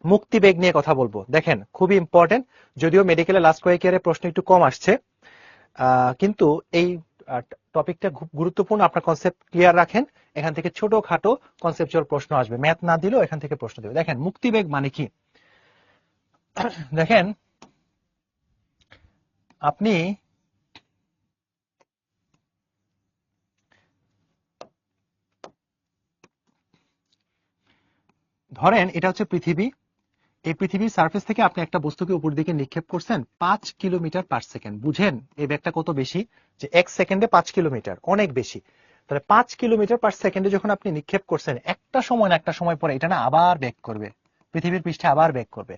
মুক্তিবেগ নিয়ে কথা বলবো। দেখেন খুবই ইম্পর্টেন্ট, যদিও মেডিকেলের লাস্ট কয়েক ইয়ারে প্রশ্ন একটু কম আসছে, কিন্তু এই টপিকটা খুব গুরুত্বপূর্ণ। আপনার কনসেপ্ট ক্লিয়ার রাখেন, এখান থেকে ছোটখাটো কনসেপচুয়াল প্রশ্ন আসবে, ম্যাথ না দিলেও এখান থেকে প্রশ্ন দেবে। দেখেন মুক্তিবেগ মানে কি, দেখেন আপনি ধরেন এটা হচ্ছে পৃথিবী, এই পৃথিবীর সার্ফেস থেকে আপনি একটা বস্তুকে উপর দিকে নিক্ষেপ করছেন 5 কিলোমিটার/সেকেন্ড। বুঝেন এই বেগটা কত বেশি, যে 1 সেকেন্ডে 5 কিলোমিটার, অনেক বেশি। তাহলে 5 কিলোমিটার/সেকেন্ডে যখন আপনি নিক্ষেপ করছেন, একটা সময় না একটা সময় পরে এটা না আবার বেগ করবে, পৃথিবীর পৃষ্ঠে আবার বেগ করবে।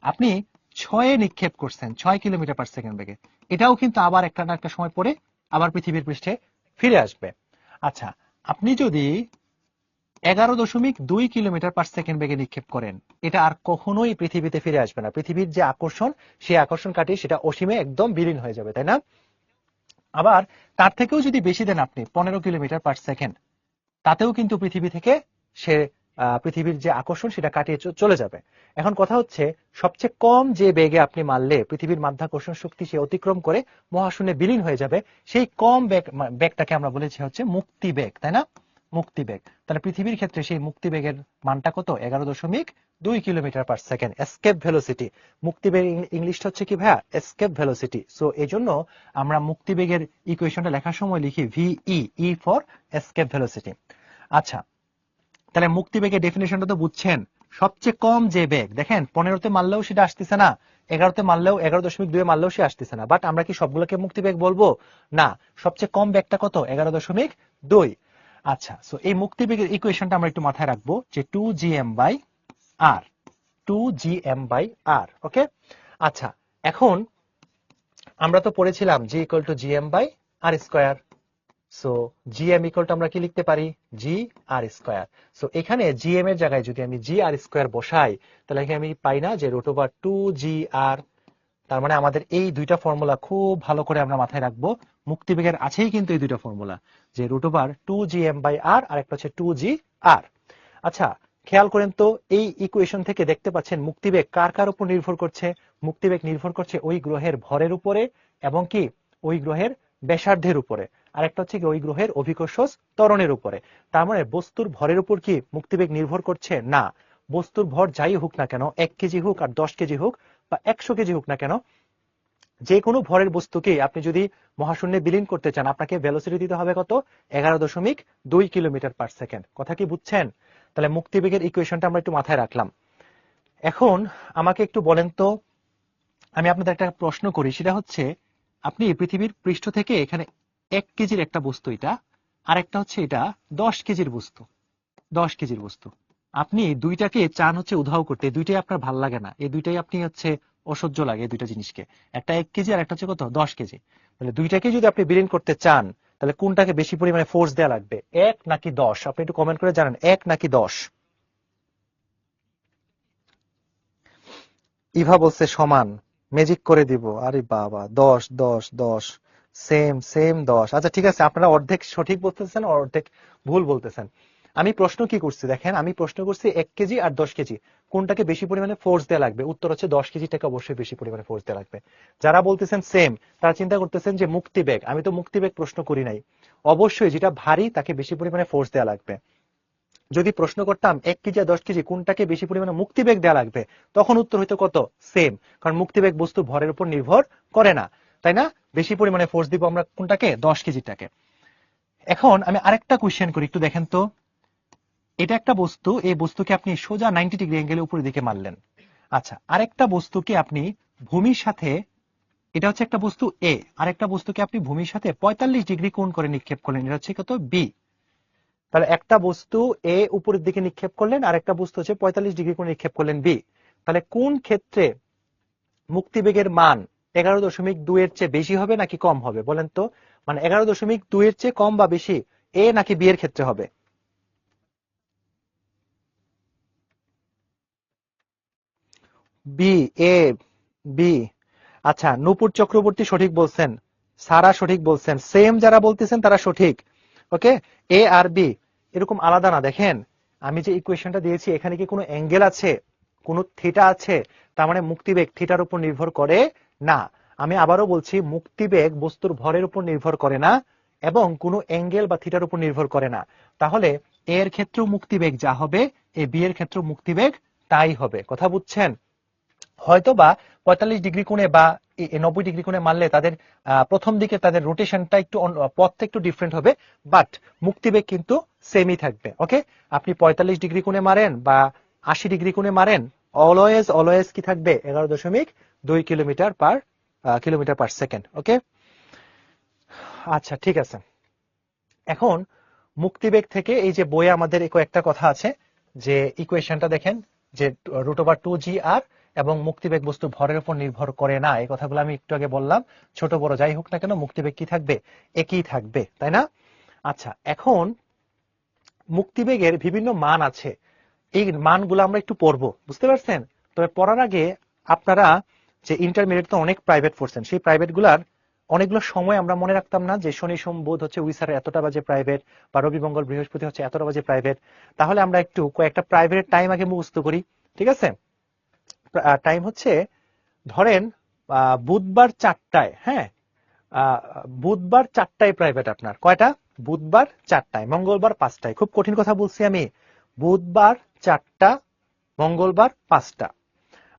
আপনি 6-এ নিক্ষেপ করছেন 6 কিলোমিটার/সেকেন্ড বেগে, এটাও কিন্তু আবার একটা না একটা সময় পরে আবার পৃথিবীর পৃষ্ঠে ফিরে আসবে। আচ্ছা, আপনি যদি 11.2 কিলোমিটার/সেকেন্ড বেগে নিক্ষেপ করেন, এটা আর কখনোই পৃথিবীতে ফিরে আসবে না। পৃথিবীর যে আকর্ষণ, সেই আকর্ষণ কাটিয়ে সেটা অসীমে একদম বিলীন হয়ে যাবে, তাই না? আবার তার থেকেও যদি বেশি দেন আপনি 15 কিলোমিটার/সেকেন্ড, তাতেও কিন্তু পৃথিবী থেকে সে পৃথিবীর যে আকর্ষণ সেটা কাটিয়ে চলে যাবে। এখন কথা হচ্ছে, সবচেয়ে কম যে বেগে আপনি মারলে পৃথিবীর মাধ্যাকর্ষণ শক্তি সে অতিক্রম করে মহাশূন্যে বিলীন হয়ে যাবে, সেই কম বেগটাকে আমরা বলেছি হচ্ছে মুক্তি বেগ, তাই না? মুক্তি বেগ। তাহলে পৃথিবীর ক্ষেত্রে সেই মুক্তি বেগের মানটা কত? 11.2 কিলোমিটার/সেকেন্ড, এসকেপ ভেলোসিটি। মুক্তি বেগ ইংলিশটা হচ্ছে কি ভাইয়া? Escape velocity. সো এই জন্য আমরা মুক্তি বেগের ইকুয়েশনটা লেখার সময় লিখি ভিই, ই ফর এসকেপ ভেলোসিটি। আচ্ছা, তাহলে মুক্তিবেগের ডেফিনেশনটা তো বুঝছেন। সবচেয়ে কম যে বেগ, দেখেন 15-তে মারলেও সেটা আসতেছে না, 11-তে মারলেও 11.2 মারলেও সে আসতেছে না। বাট আমরা কি সবগুলোকে মুক্তিবেগ বলবো? না, সবচেয়ে কম বেগটা কত? 11.2। আচ্ছা, সো এই মুক্তিবেগের ইকুয়েশনটা আমরা একটু মাথায় রাখবো, যে 2gm/r, 2gm/r। ওকে, আচ্ছা, এখন আমরা তো পড়েছিলাম g = gm/r²। সো gm = আমরা কি লিখতে পারি? gr²। সো এখানে gm এর জায়গায় যদি আমি gr² বসাই, তাহলে এখানে আমি পাই না যে √2gr। তার মানে আমাদের এই দুইটা ফর্মুলা খুব ভালো করে আমরা মাথায় রাখবো। মুক্তিবেগের আছেই কিন্তু এই দুইটা ফর্মুলা, যে √2gm/r আর একটা হচ্ছে 2gr। আচ্ছা, খেয়াল করেন তো, এই ইকুয়েশন থেকে দেখতে পাচ্ছেন মুক্তিবেগ কার কার উপর নির্ভর করছে? মুক্তিবেগ নির্ভর করছে ওই গ্রহের ভরের উপরে, এবং কি ওই গ্রহের ব্যাসার্ধের উপরে, আরেকটা হচ্ছে কি ওই গ্রহের অভিকর্ষজ ত্বরণের উপরে। তার মানে বস্তুর ভরের উপর কি মুক্তিবেগ নির্ভর করছে? না। বস্তুর ভর যাই হোক না কেন, 1 কেজি হোক আর 10 কেজি হোক বা 100 কেজি হোক না কেন, যে কোনো ভরের বস্তুকে আপনি যদি মহাশূন্যে বিলীন করতে চান, আপনাকে ভেলোসিটি দিতে হবে কত? 11.2 কিলোমিটার/সেকেন্ড। কথা কি বুঝছেন? তাহলে মুক্তিবেগের ইকুয়েশনটা আমরা একটু মাথায় রাখলাম। এখন আমাকে একটু বলেন তো, আমি আপনাদের একটা প্রশ্ন করি, সেটা হচ্ছে, আপনি পৃথিবীর পৃষ্ঠ থেকে এখানে 1 কেজির একটা বস্তু, এটা আর একটা হচ্ছে এটা 10 কেজির বস্তু, 10 কেজির বস্তু, আপনি দুইটাকে চান হচ্ছে উধাও করতে, দুইটাই আপনার ভাল লাগে না, এই দুইটাই আপনি হচ্ছে অসহ্য লাগে এই দুইটা জিনিসকে, একটা 1 কেজি আর একটা হচ্ছে কত? 10 কেজি। তাহলে দুইটাকে যদি আপনি বিলীন করতে চান, তাহলে কোনটাকে বেশি পরিমাণে ফোর্স দেওয়া লাগবে, 1 নাকি 10? আপনি একটু কমেন্ট করে জানান, 1 নাকি 10? ইভা বলছে সমান, ম্যাজিক করে দিব। আরে বাবা, 10 10 10, সেম সেম 10। আচ্ছা ঠিক আছে, আপনারা অর্ধেক সঠিক বলতেছেন, অর্ধেক ভুল বলতেছেন। আমি প্রশ্ন কি করছি দেখেন, আমি প্রশ্ন করছি 1 কেজি আর 10 কেজি কোনটাকে বেশি পরিমাণে ফোর্স দেওয়া লাগবে। উত্তর হচ্ছে 10 কেজিটাকে অবশ্যই বেশি পরিমাণে ফোর্স দেওয়া লাগবে। যারা বলতেছেন সেম, তারা চিন্তা করতেছেন যে মুক্তিবেগ, আমি তো মুক্তিবেগ প্রশ্ন করি নাই। অবশ্যই যেটা ভারী তাকে বেশি পরিমাণে ফোর্স দেওয়া লাগবে। যদি প্রশ্ন করতাম 1 কেজি আর 10 কেজি কোনটাকে বেশি পরিমাণে মুক্তিবেগ দেওয়া লাগবে, তখন উত্তর হইতো কত? সেম। কারণ মুক্তিবেগ বস্তু ভরের উপর নির্ভর করে না, তাই না? বেশি পরিমাণে ফোর্স দিব আমরা কোনটাকে? 10 কেজিটাকে। এখন আমি আরেকটা কোশ্চেন করি, একটু দেখেন তো। এটা একটা বস্তু, এই বস্তুকে আপনি সোজা 90 ডিগ্রি অ্যাঙ্গেলে উপরের দিকে মারলেন। আচ্ছা, আরেকটা বস্তুকে আপনি ভূমির সাথে, এটা হচ্ছে একটা বস্তু এ, আরেকটা বস্তুকে আপনি ভূমির সাথে 45 ডিগ্রি কোণ করে নিক্ষেপ করলেন, এটা হচ্ছে কত? বি। তাহলে একটা বস্তু এ উপরের দিকে নিক্ষেপ করলেন, আর একটা বস্তু হচ্ছে 45 ডিগ্রি করে নিক্ষেপ করলেন বি। তাহলে কোন ক্ষেত্রে মুক্তিবেগের মান 11.2 এর চেয়ে বেশি হবে নাকি কম হবে বলেন তো? মানে 11.2 এর চেয়ে কম বা বেশি, এ নাকি বি এর ক্ষেত্রে হবে? বি, এ, বি। আচ্ছা, নূপুর চক্রবর্তী সঠিক বলছেন, সারা সঠিক বলছেন, সেম যারা বলতেছেন তারা সঠিক। ওকে, এ আর বি এরকম আলাদা না। দেখেন আমি যে ইকুয়েশনটা দিয়েছি, এখানে কি কোনো অ্যাঙ্গেল আছে? কোনো থিটা আছে, তার মানে মুক্তিবেগ থিটার উপর নির্ভর করে না। আমি আবারও বলছি, মুক্তিবেগ বস্তুর ভরের উপর নির্ভর করে না এবং কোনো অ্যাঙ্গেল বা থিটার উপর নির্ভর করে না। তাহলে এ এর ক্ষেত্রেও মুক্তিবেগ যা হবে, এ বি এর ক্ষেত্রেও মুক্তিবেগ তাই হবে। কথা বুঝছেন? হয়তো বা 45 ডিগ্রি কোণে বা 90 ডিগ্রি কোণে মারলে তাদের প্রথম দিকে তাদের রোটেশনটা একটু পথটা একটু ডিফারেন্ট হবে, বাট মুক্তিবেগ কিন্তু সেমই থাকবে। ওকে, আপনি 45 ডিগ্রি কোণে মারেন বা 80 ডিগ্রি কোণে মারেন, অলওয়েজ অলওয়েজ কি থাকবে? 11.2 কিলোমিটার পার সেকেন্ড। ওকে, আচ্ছা ঠিক আছে। এখন মুক্তিবেগ থেকে এই যে বইয়ে আমাদের কয়েকটা কথা আছে, যে ইকুয়েশনটা দেখেন, যে √2gr এবং মুক্তিবেগ বস্তু ভরের উপর নির্ভর করে না, এই কথাগুলো আমি একটু আগে বললাম। ছোট বড় যাই হোক না কেন, মুক্তিবেগ কি থাকবে? একই থাকবে, তাই না? আচ্ছা, এখন মুক্তিবেগের বিভিন্ন মান আছে, এই মানগুলো আমরা একটু পড়বো, বুঝতে পারছেন? তবে পড়ার আগে আপনারা যে ইন্টারমিডিয়েট তো অনেক প্রাইভেট পড়ছেন, সেই প্রাইভেট গুলার অনেকগুলো সময় আমরা মনে রাখতাম না, যে শনি সোম বুধ হচ্ছে উইসারের এতটা বাজে প্রাইভেট, বা রবি মঙ্গল বৃহস্পতি হচ্ছে এতটা বাজে প্রাইভেট। তাহলে আমরা একটু কয়েকটা প্রাইভেটের টাইম আগে মুখস্থ করি, ঠিক আছে? টাইম হচ্ছে, ধরেন বুধবার 4টায়, হ্যাঁ, আহ, বুধবার 4টায় প্রাইভেট আপনার, কয়টা? বুধবার 4টায়, মঙ্গলবার 5টায়। খুব কঠিন কথা বলছি আমি? বুধবার 4টা, মঙ্গলবার 5টা।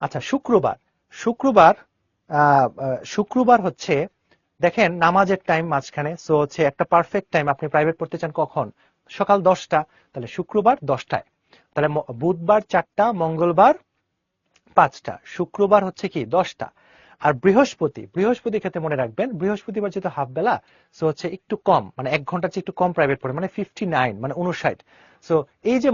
আচ্ছা, শুক্রবার, শুক্রবার শুক্রবার হচ্ছে, দেখেন নামাজের টাইম মাঝখানে, সো হচ্ছে একটা পারফেক্ট টাইম। আপনি প্রাইভেট পড়তে চান কখন? সকাল 10টা, তাহলে শুক্রবার 10টায়। তাহলে বুধবার 4টা, মঙ্গলবার 5টা, শুক্রবার হচ্ছে কি 10টা। আর বৃহস্পতি, বৃহস্পতির ক্ষেত্রে মনে রাখবেন, বৃহস্পতিবার যেহেতু হাফ বেলা, সো হচ্ছে একটু কম, মানে 1 ঘন্টার চেয়ে একটু কম প্রাইভেট পড়ে, মানে 59, মানে 59। সো এই যে